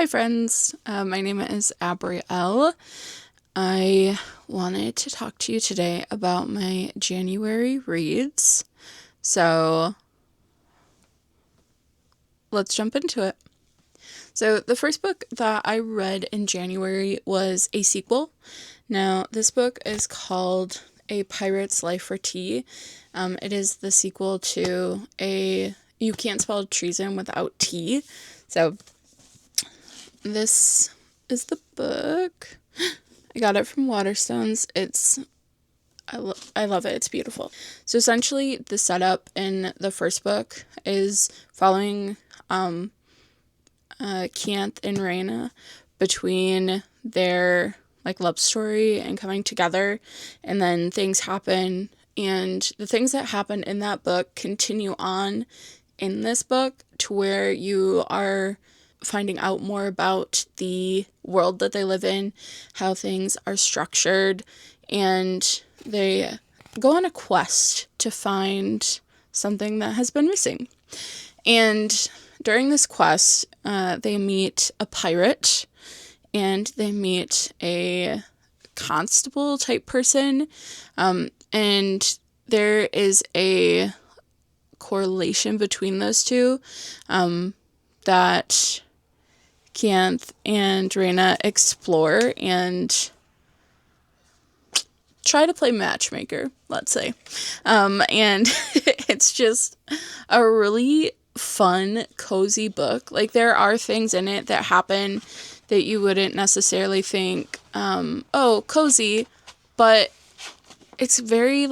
Hi friends, my name is Abrielle. I wanted to talk to you today about my January reads. So let's jump into it. So the first book that I read in January was a sequel. Now this book is called A Pirate's Life for Tea. It is the sequel to You Can't Spell Treason Without Tea. So this is the book. I got it from Waterstones. I love it. It's beautiful. So essentially, the setup in the first book is following Kianth and Rhaena between their love story and coming together, and then things happen, and the things that happen in that book continue on in this book to where you are finding out more about the world that they live in, how things are structured, and they go on a quest to find something that has been missing. And during this quest, they meet a pirate, and they meet a constable type person, and there is a correlation between those two that Kianth and Rhaena explore and try to play matchmaker, let's say. And it's just a really fun, cozy book. There are things in it that happen that you wouldn't necessarily think, oh, cozy, but it's very,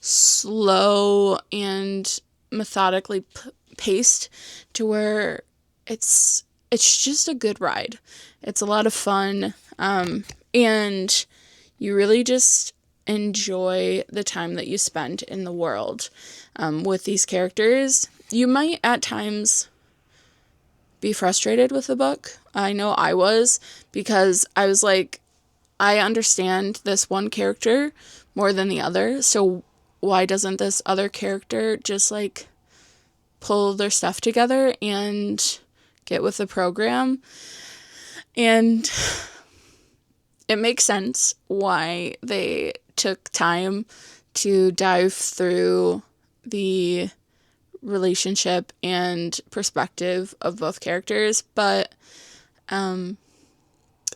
slow and methodically paced to where it's just a good ride. It's a lot of fun, and you really just enjoy the time that you spend in the world with these characters. You might at times be frustrated with the book. I know I was, because I was like, I understand this one character more than the other, so why doesn't this other character just pull their stuff together and get with the program? And it makes sense why they took time to dive through the relationship and perspective of both characters. But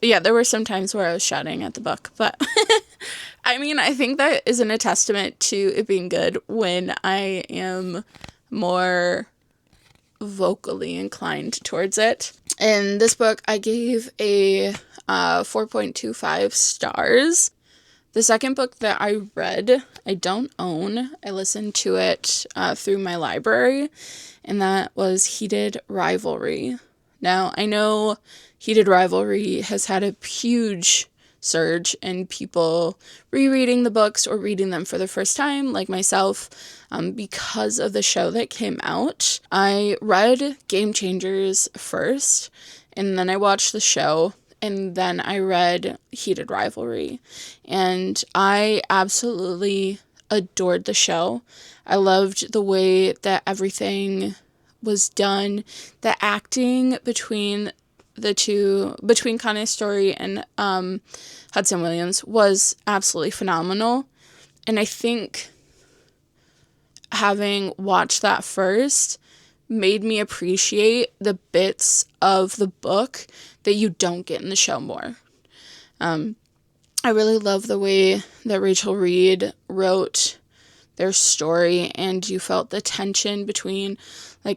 yeah, there were some times where I was shouting at the book, but I mean, I think that isn't a testament to it being good when I am more vocally inclined towards it. In this book, I gave a 4.25 stars. The second book that I read, I don't own. I listened to it through my library, and that was Heated Rivalry. Now, I know Heated Rivalry has had a huge surge in people rereading the books or reading them for the first time, like myself, because of the show that came out. I read Game Changers first, and then I watched the show, and then I read Heated Rivalry, and I absolutely adored the show. I loved the way that everything was done. The acting between the two, between Connie Story and Hudson Williams, was absolutely phenomenal. And I think having watched that first made me appreciate the bits of the book that you don't get in the show more. I really love the way that Rachel Reed wrote their story, and you felt the tension between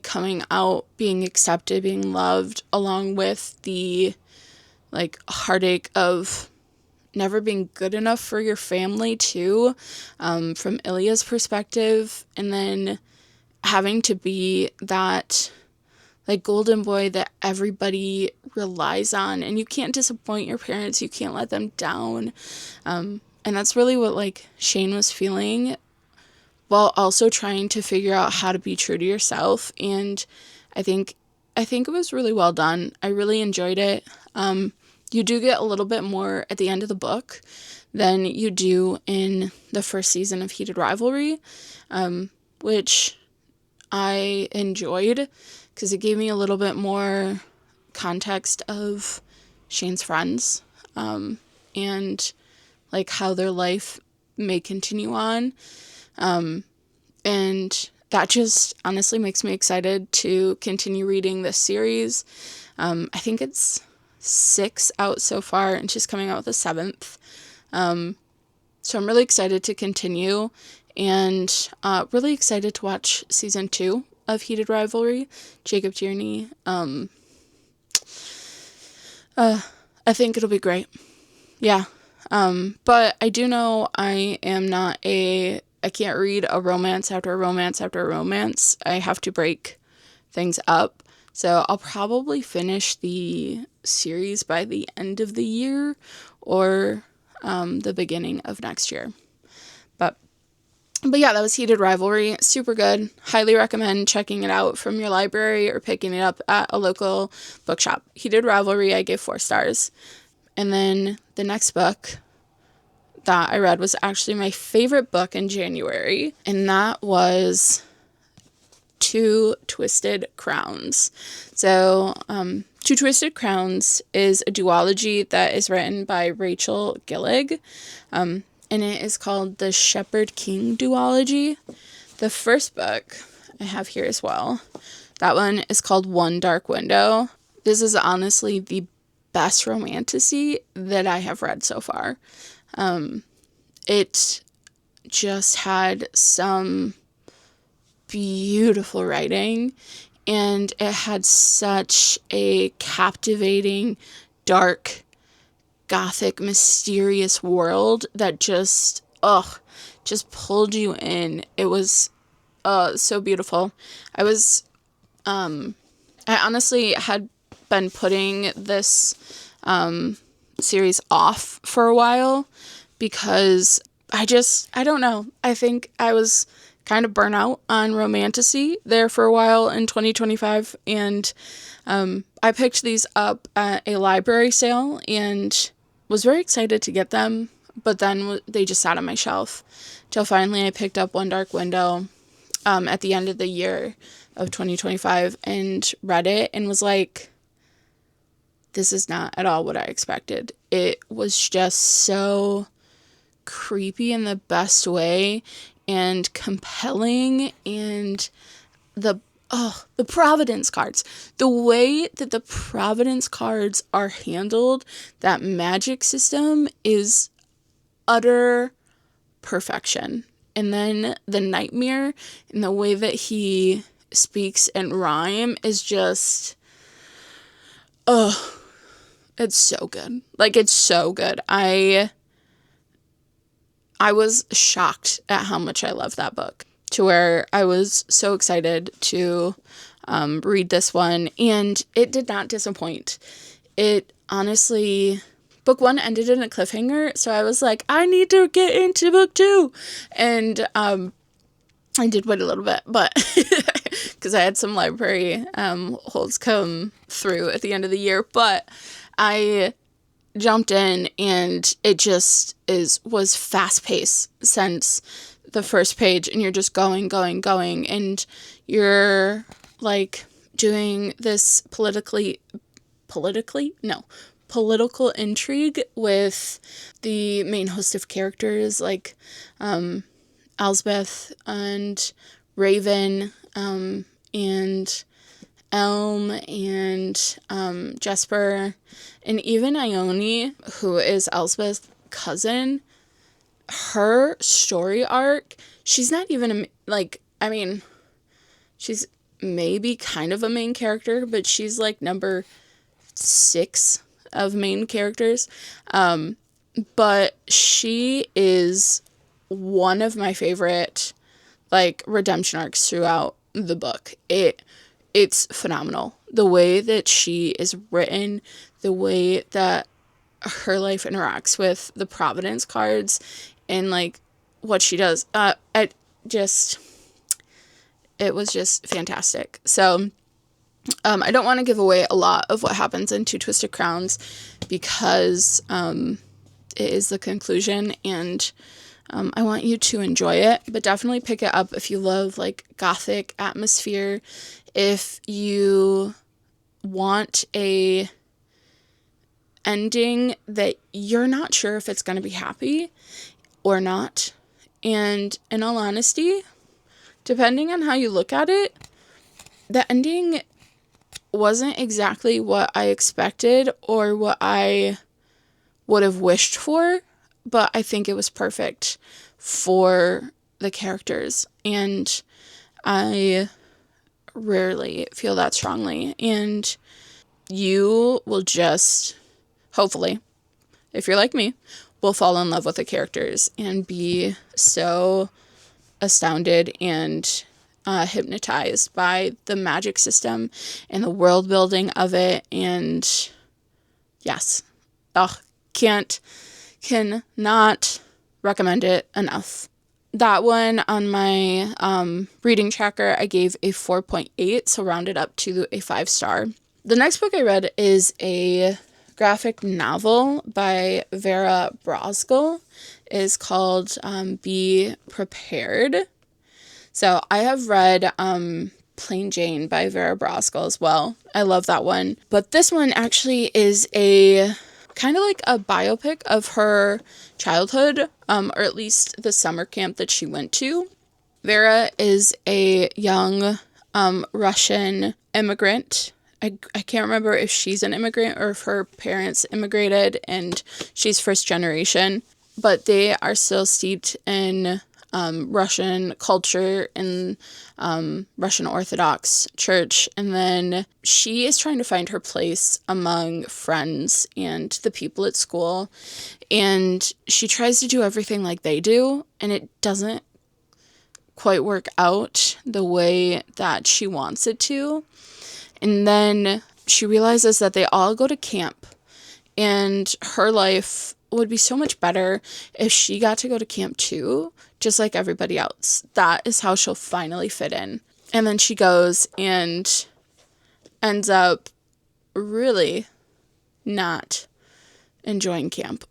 coming out, being accepted, being loved, along with the heartache of never being good enough for your family too, from Ilya's perspective, and then having to be that golden boy that everybody relies on, and you can't disappoint your parents, you can't let them down, and that's really what Shane was feeling, while also trying to figure out how to be true to yourself. And I think it was really well done. I really enjoyed it. You do get a little bit more at the end of the book than you do in the first season of Heated Rivalry, which I enjoyed because it gave me a little bit more context of Shane's friends, and like how their life may continue on. And that just honestly makes me excited to continue reading this series. I think it's 6 out so far, and she's coming out with a 7th. So I'm really excited to continue, and really excited to watch season 2 of Heated Rivalry. Jacob Tierney. I think it'll be great. Yeah. But I do know I can't read a romance after a romance after a romance. I have to break things up. So I'll probably finish the series by the end of the year or the beginning of next year. But yeah, that was Heated Rivalry. Super good. Highly recommend checking it out from your library or picking it up at a local bookshop. Heated Rivalry, I gave 4 stars. And then the next book that I read was actually my favorite book in January, and that was Two Twisted Crowns. So, Two Twisted Crowns is a duology that is written by Rachel Gillig, and it is called the Shepherd King duology. The first book I have here as well, that one is called One Dark Window. This is honestly the best romantasy that I have read so far. It just had some beautiful writing, and it had such a captivating, dark, gothic, mysterious world that just pulled you in. It was so beautiful. I honestly had been putting this series off for a while because I don't know. I think I was kind of burnt out on romantasy there for a while in 2025, and I picked these up at a library sale and was very excited to get them, but then they just sat on my shelf till finally I picked up One Dark Window at the end of the year of 2025 and read it and was like, this is not at all what I expected. It was just so creepy in the best way and compelling, and the Providence cards, the way that the Providence cards are handled, that magic system is utter perfection. And then the Nightmare and the way that he speaks and rhyme is just, it's so good. Like, it's so good. I was shocked at how much I loved that book, to where I was so excited to read this one, and it did not disappoint. It honestly, book 1 ended in a cliffhanger, so I was like, I need to get into book 2, and I did wait a little bit, but because I had some library holds come through at the end of the year, but I jumped in, and it just was fast paced since the first page, and you're just going, and you're like doing this political intrigue with the main host of characters, like Elsbeth and Raven, and Elm and Jesper, and even Ione, who is Elsbeth's cousin. Her story arc, she's not even she's maybe kind of a main character, but she's like number 6 of main characters. But she is one of my favorite like redemption arcs throughout the book. It's phenomenal. The way that she is written, the way that her life interacts with the Providence cards, and like what she does. It was just fantastic. So I don't want to give away a lot of what happens in Two Twisted Crowns because it is the conclusion, and I want you to enjoy it, but definitely pick it up if you love like gothic atmosphere, if you want a ending that you're not sure if it's going to be happy or not. And in all honesty, depending on how you look at it, the ending wasn't exactly what I expected or what I would have wished for, but I think it was perfect for the characters. And I rarely feel that strongly. And you will just, hopefully, if you're like me, will fall in love with the characters and be so astounded and hypnotized by the magic system and the world building of it. And yes, cannot recommend it enough. That one on my reading tracker, I gave a 4.8, so rounded up to a 5-star. The next book I read is a graphic novel by Vera Brosgol. It is called Be Prepared. So I have read Plain Jane by Vera Brosgol as well. I love that one. But this one actually is a kind of like a biopic of her childhood, or at least the summer camp that she went to. Vera is a young Russian immigrant. I can't remember if she's an immigrant or if her parents immigrated and she's first generation, but they are still steeped in Russian culture and Russian Orthodox Church. And then she is trying to find her place among friends and the people at school. And she tries to do everything like they do, and it doesn't quite work out the way that she wants it to. And then she realizes that they all go to camp, and her life would be so much better if she got to go to camp too, just like everybody else. That is how she'll finally fit in. And then she goes and ends up really not enjoying camp.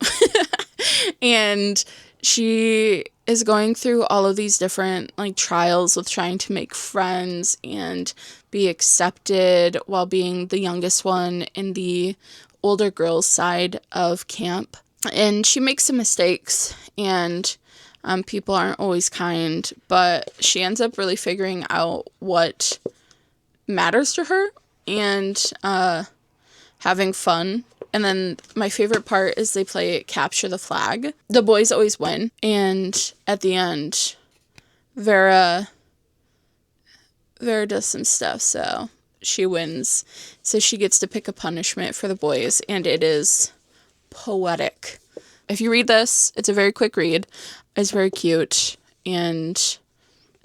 And she is going through all of these different trials with trying to make friends and be accepted while being the youngest one in the older girls' side of camp. And she makes some mistakes, and people aren't always kind, but she ends up really figuring out what matters to her and having fun. And then my favorite part is they play Capture the Flag. The boys always win, and at the end, Vera does some stuff, so she wins. So she gets to pick a punishment for the boys, and it is poetic. If you read this, it's a very quick read. It's very cute, and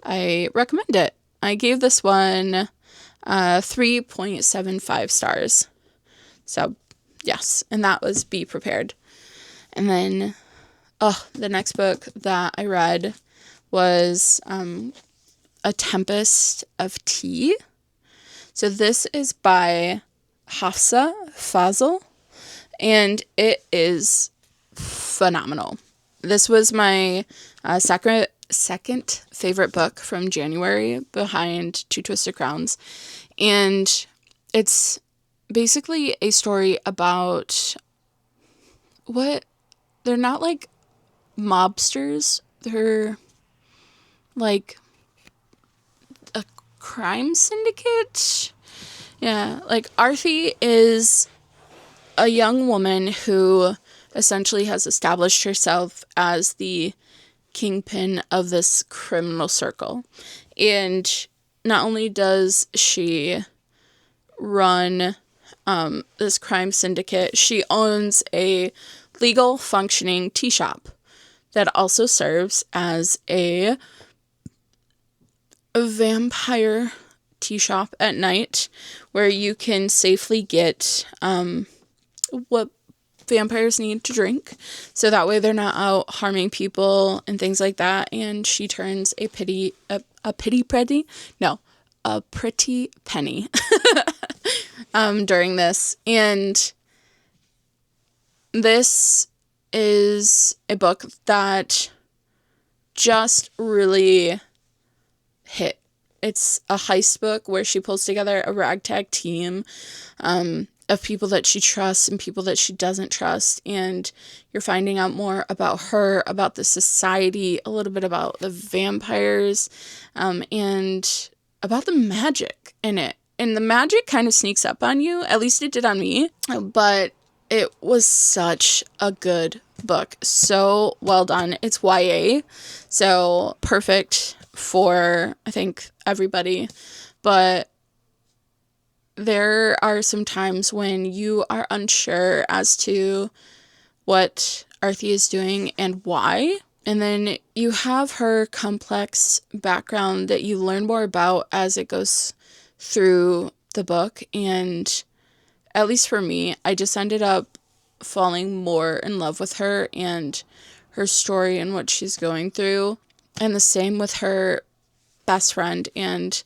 I recommend it. I gave this one 3.75 stars. So, yes, and that was Be Prepared. And then, the next book that I read was A Tempest of Tea. So this is by Hafsa Fazl, and it is phenomenal. This was my second favorite book from January, behind Two Twisted Crowns, and it's basically a story about they're not like mobsters, they're like a crime syndicate. Yeah, like Arthi is a young woman who essentially has established herself as the kingpin of this criminal circle. And not only does she run this crime syndicate, she owns a legal functioning tea shop that also serves as a vampire tea shop at night, where you can safely get what vampires need to drink, so that way they're not out harming people and things like that. And she turns a pretty penny during this. And this is a book that just really hit it's a heist book where she pulls together a ragtag team of people that she trusts and people that she doesn't trust. And you're finding out more about her, about the society, a little bit about the vampires, and about the magic in it. And the magic kind of sneaks up on you, at least it did on me, but it was such a good book. So well done. It's YA, so perfect for, I think, everybody. But there are some times when you are unsure as to what Arthi is doing and why. And then you have her complex background that you learn more about as it goes through the book. And at least for me, I just ended up falling more in love with her and her story and what she's going through. And the same with her best friend and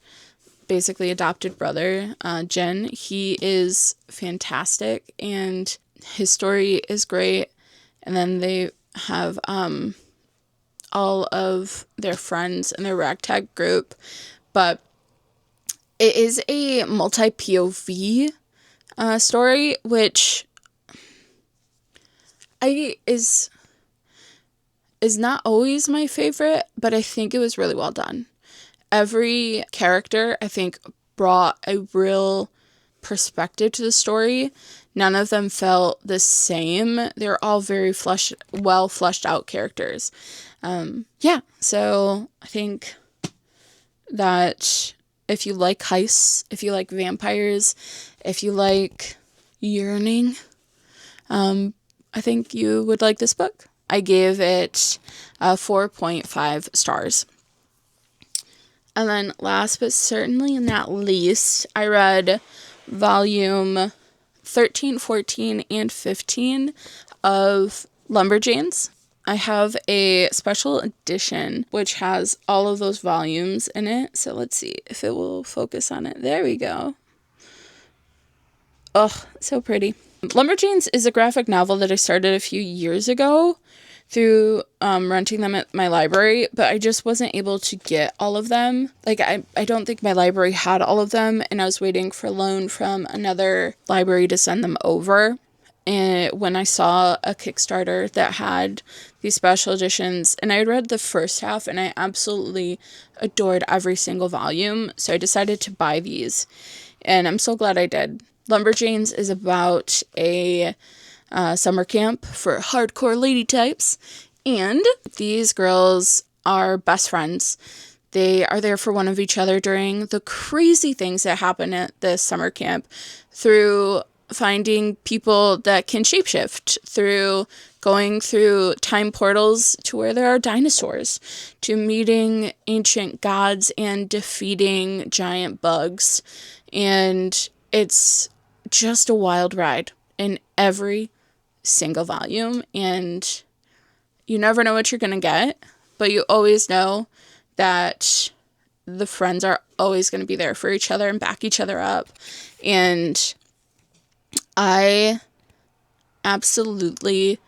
basically adopted brother, Jin. He is fantastic and his story is great. And then they have all of their friends and their ragtag group. But it is a multi-POV story, which is not always my favorite, but I think it was really well done. Every character, I think, brought a real perspective to the story. None of them felt the same. They're all very well fleshed out characters. So I think that if you like heists, if you like vampires, if you like yearning, I think you would like this book. I gave it 4.5 stars. And then last but certainly not least, I read volume 13, 14, and 15 of Lumberjanes. I have a special edition which has all of those volumes in it. So let's see if it will focus on it. There we go. Oh, so pretty. Lumberjanes is a graphic novel that I started a few years ago through renting them at my library, but I just wasn't able to get all of them. Like, I don't think my library had all of them, and I was waiting for a loan from another library to send them over. And when I saw a Kickstarter that had these special editions, and I read the first half, and I absolutely adored every single volume, so I decided to buy these, and I'm so glad I did. Lumberjanes is about a summer camp for hardcore lady types, and these girls are best friends. They are there for one of each other during the crazy things that happen at this summer camp, through finding people that can shapeshift, through going through time portals to where there are dinosaurs, to meeting ancient gods and defeating giant bugs. And it's just a wild ride in every single volume, and you never know what you're gonna get, but you always know that the friends are always going to be there for each other and back each other up. And I absolutely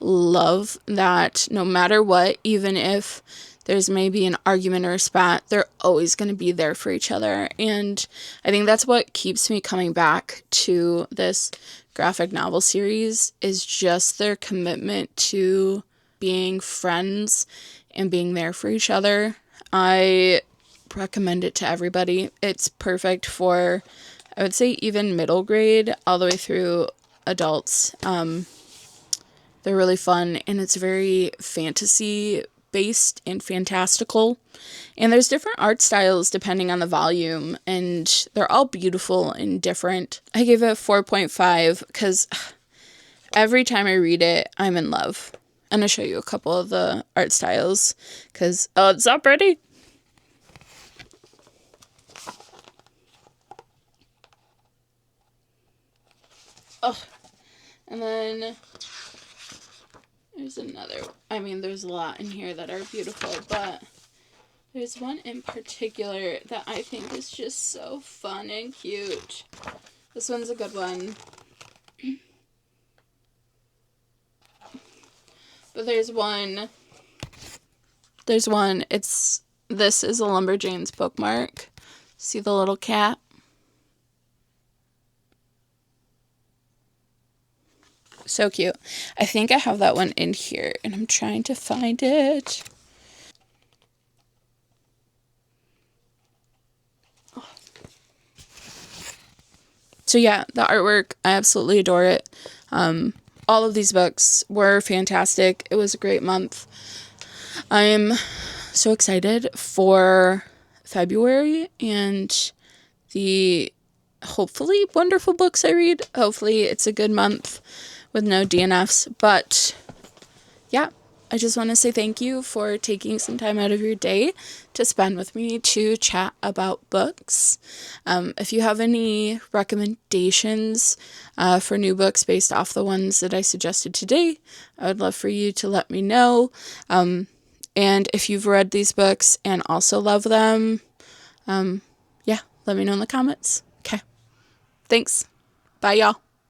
love that no matter what, even if there's maybe an argument or a spat, they're always going to be there for each other. And I think that's what keeps me coming back to this graphic novel series, is just their commitment to being friends and being there for each other. I recommend it to everybody. It's perfect for, I would say, even middle grade all the way through adults. They're really fun, and it's very fantasy based and fantastical, and there's different art styles depending on the volume, and they're all beautiful and different. I gave it a 4.5 because every time I read it, I'm in love. I'm gonna show you a couple of the art styles because it's so pretty. And then there's another. I mean, there's a lot in here that are beautiful, but there's one in particular that I think is just so fun and cute. This one's a good one. But there's one, it's This is a Lumberjanes bookmark. See the little cat? So cute. I think I have that one in here, and I'm trying to find it. So yeah, the artwork, I absolutely adore it. All of these books were fantastic. It was a great month. I'm so excited for February and the hopefully wonderful books I read. Hopefully it's a good month with no DNFs. But yeah, I just want to say thank you for taking some time out of your day to spend with me to chat about books. If you have any recommendations for new books based off the ones that I suggested today, I would love for you to let me know. And if you've read these books and also love them, yeah, let me know in the comments. Okay. Thanks. Bye, y'all.